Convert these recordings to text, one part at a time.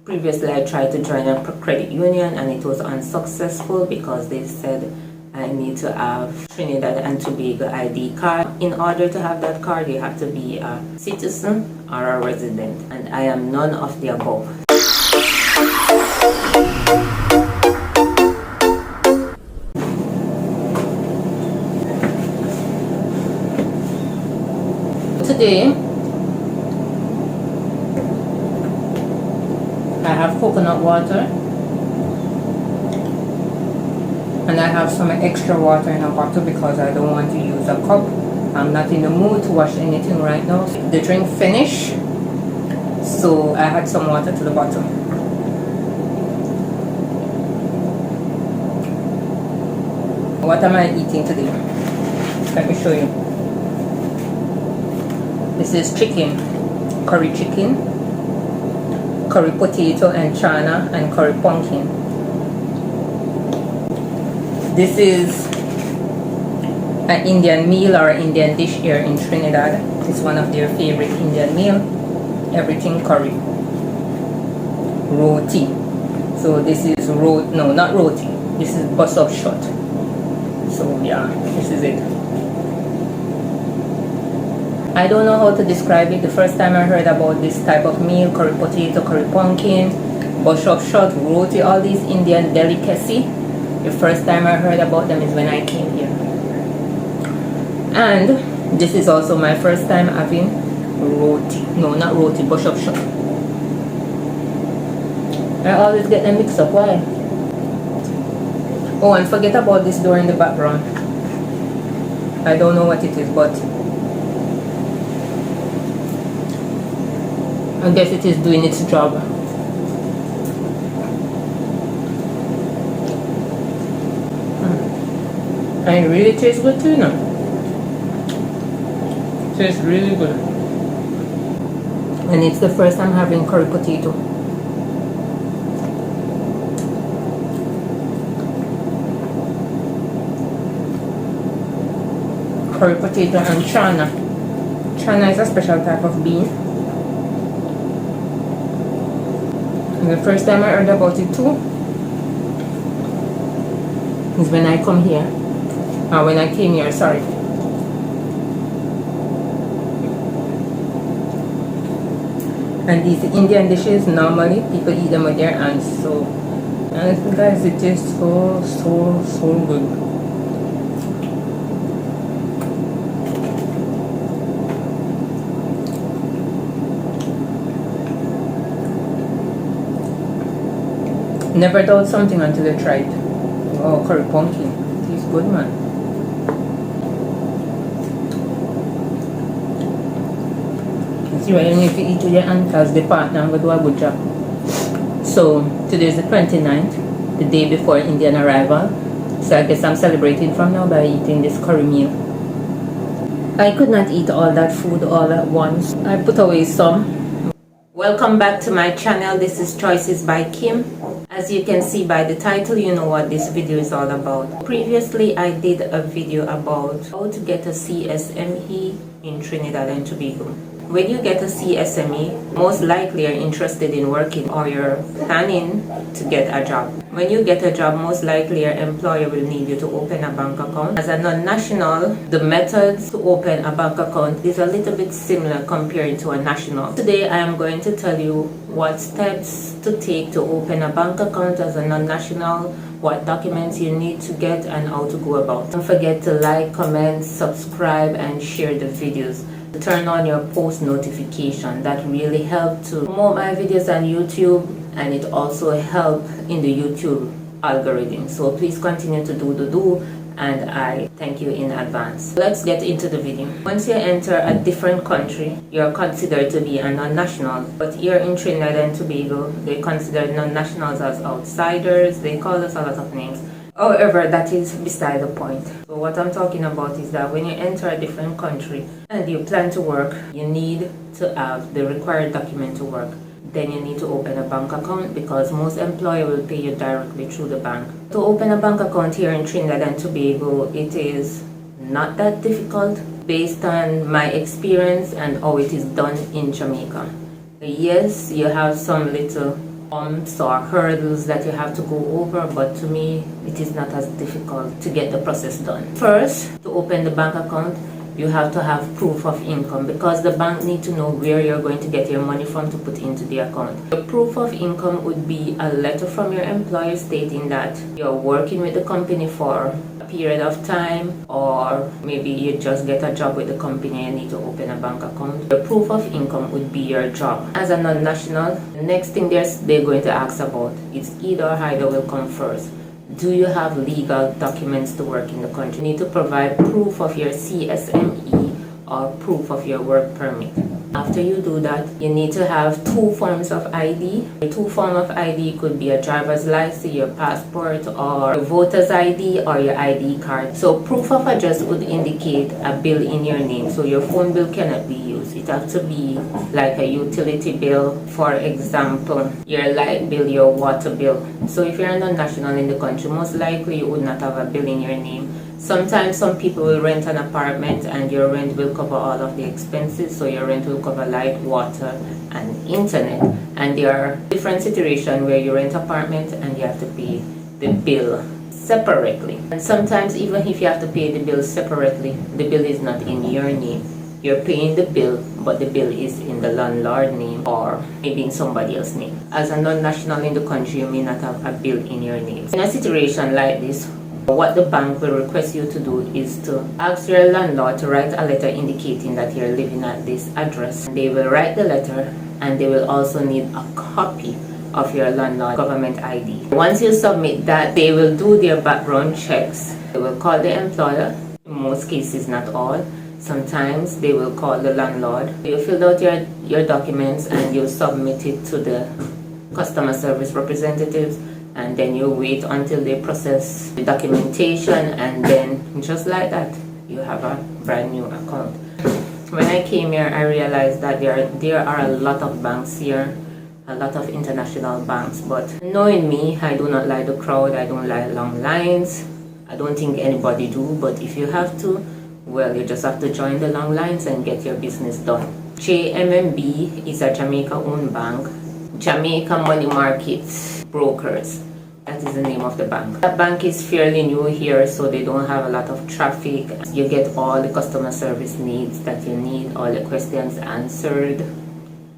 Previously, I tried to join a credit union and it was unsuccessful because they said I need to have Trinidad and Tobago ID card. In order to have that card, you have to be a citizen or a resident, and I am none of the above. Today, I have coconut water and I have some extra water in a bottle because I don't want to use a cup. I'm not in the mood to wash anything right now. The drink finished, so I had some water to the bottom. What am I eating today? Let me show you. This is chicken, curry chicken, curry potato and chana, and curry pumpkin. This is an Indian meal or Indian dish here in Trinidad. It's one of their favorite Indian meal. Everything curry. Roti. So this is no, not roti. This is bus of shot. So yeah, this is it. I don't know how to describe it. The first time I heard about this type of meal, curry potato, curry pumpkin, bush of shot, roti, all these Indian delicacy, the first time I heard about them is when I came here. And this is also my first time having roti. No, not roti, bush of shot. I always get them mixed up. Why? Oh, and forget about this door in the background. I don't know what it is, but I guess it is doing its job. And it really tastes good too, you know. Tastes really good. And it's the first time having curry potato. Curry potato and chana. Chana is a special type of bean. And the first time I heard about it too is when I come here. When I came here, sorry. And these Indian dishes, normally people eat them with their hands. So, and guys, it tastes so good. Never doubt something until I tried. Oh, curry pumpkin. Tastes good, man. See why you need to eat with your hand because the partner will do a good job. So, today is the 29th, the day before Indian arrival. So I guess I'm celebrating from now by eating this curry meal. I could not eat all that food all at once. I put away some. Welcome back to my channel. This is Choices by Kim. As you can see by the title, you know what this video is all about. Previously, I did a video about how to get a CSME in Trinidad and Tobago. When you get a CSME, most likely you're interested in working or you're planning to get a job. When you get a job, most likely your employer will need you to open a bank account. As a non-national, the methods to open a bank account is a little bit similar compared to a national. Today, I am going to tell you what steps to take to open a bank account as a non-national, what documents you need to get, and how to go about. Don't forget to like, comment, subscribe, and share the videos. Turn on your post notification. That really helps to promote my videos on YouTube, and it also helps in the YouTube algorithm. So please continue to do, and I thank you in advance. Let's get into the video. Once you enter a different country, you're considered to be a non-national. But here in Trinidad and Tobago, they consider non-nationals as outsiders. They call us a lot of names. However, that is beside the point. So what I'm talking about is that when you enter a different country and you plan to work, you need to have the required document to work. Then you need to open a bank account because most employer will pay you directly through the bank. To open a bank account here in Trinidad and Tobago, it is not that difficult based on my experience and how it is done in Jamaica. Yes, you have some little bumps or hurdles that you have to go over, but to me it is not as difficult to get the process done. First, to open the bank account, you have to have proof of income, because the bank need to know where you're going to get your money from to put into the account. The proof of income would be a letter from your employer stating that you're working with the company for a period of time, or maybe you just get a job with the company and need to open a bank account. The proof of income would be your job. As a non-national, the next thing they're going to ask about is either will come first. Do you have legal documents to work in the country? You need to provide proof of your CSME or proof of your work permit. After you do that, you need to have 2 forms of ID. The 2 forms of ID could be a driver's license, your passport, or your voter's ID or your ID card. So proof of address would indicate a bill in your name. So your phone bill cannot be used. It has to be like a utility bill, for example, your light bill, your water bill. So if you're a non-national in the country, most likely you would not have a bill in your name. Sometimes some people will rent an apartment and your rent will cover all of the expenses. So your rent will cover light, water, and internet. And there are different situations where you rent an apartment and you have to pay the bill separately. And sometimes even if you have to pay the bill separately, the bill is not in your name. You're paying the bill, but the bill is in the landlord's name or maybe in somebody else's name. As a non-national in the country, you may not have a bill in your name. In a situation like this, what the bank will request you to do is to ask your landlord to write a letter indicating that you're living at this address. They will write the letter, and they will also need a copy of your landlord government ID. Once you submit that, they will do their background checks. They will call the employer, in most cases not all. Sometimes they will call the landlord. You fill out your documents and you submit it to the customer service representatives, and then you wait until they process the documentation, and then just like that, you have a brand new account. When I came here, I realized that there are a lot of banks here, a lot of international banks, but knowing me, I do not like the crowd, I don't like long lines. I don't think anybody do, but if you have to, well, you just have to join the long lines and get your business done. jmmb is a Jamaica-owned bank. Jamaica Money Market Brokers, that is the name of the bank. That bank is fairly new here, so they don't have a lot of traffic. You get all the customer service needs that you need, all the questions answered.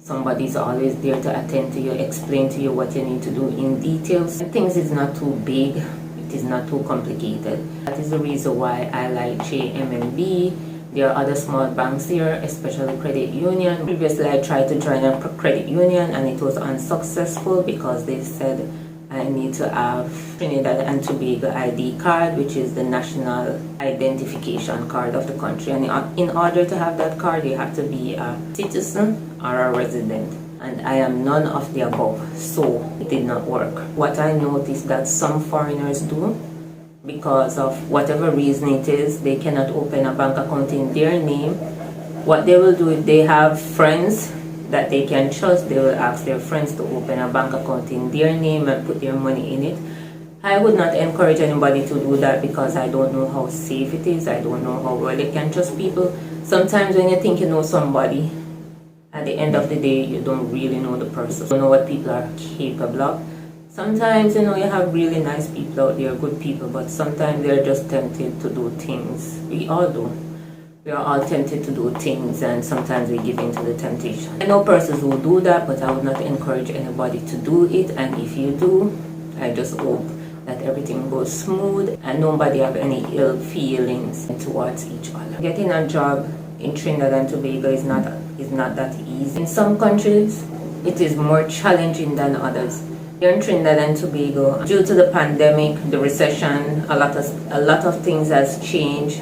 Somebody's always there to attend to you, explain to you what you need to do in details. Things is not too big, it is not too complicated. That is the reason why I like jmmb. There are other small banks here, especially credit union. Previously, I tried to join a credit union and it was unsuccessful because they said I need to have Trinidad and Tobago ID card, which is the national identification card of the country. And in order to have that card, you have to be a citizen or a resident. And I am none of the above, so it did not work. What I noticed that some foreigners do, because of whatever reason it is, they cannot open a bank account in their name. What they will do, if they have friends that they can trust, they will ask their friends to open a bank account in their name and put their money in it. I would not encourage anybody to do that because I don't know how safe it is. I don't know how well they can trust people. Sometimes when you think you know somebody, at the end of the day, you don't really know the person. You don't know what people are capable of. Sometimes, you know, you have really nice people out there, good people, but sometimes they're just tempted to do things. We all do. We are all tempted to do things, and sometimes we give in to the temptation. I know persons who do that, but I would not encourage anybody to do it. And if you do, I just hope that everything goes smooth and nobody have any ill feelings towards each other. Getting a job in Trinidad and Tobago is not that easy. In some countries, it is more challenging than others. Here in Trinidad and Tobago, due to the pandemic, the recession, a lot of things has changed,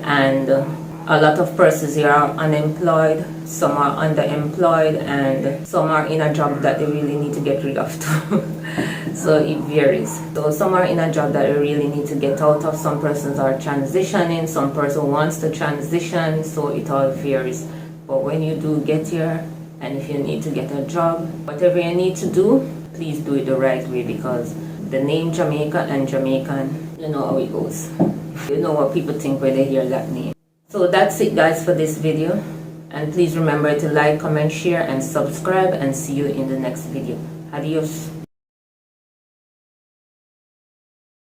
and a lot of persons here are unemployed, some are underemployed, and some are in a job that they really need to get rid of too. So it varies. So some are in a job that they really need to get out of. Some persons are transitioning, some person wants to transition, so it all varies. But when you do get here, and if you need to get a job, whatever you need to do, please do it the right way, because the name Jamaica and Jamaican, you know how it goes. You know what people think when they hear that name. So that's it, guys, for this video. And please remember to like, comment, share, and subscribe, and see you in the next video. Adios.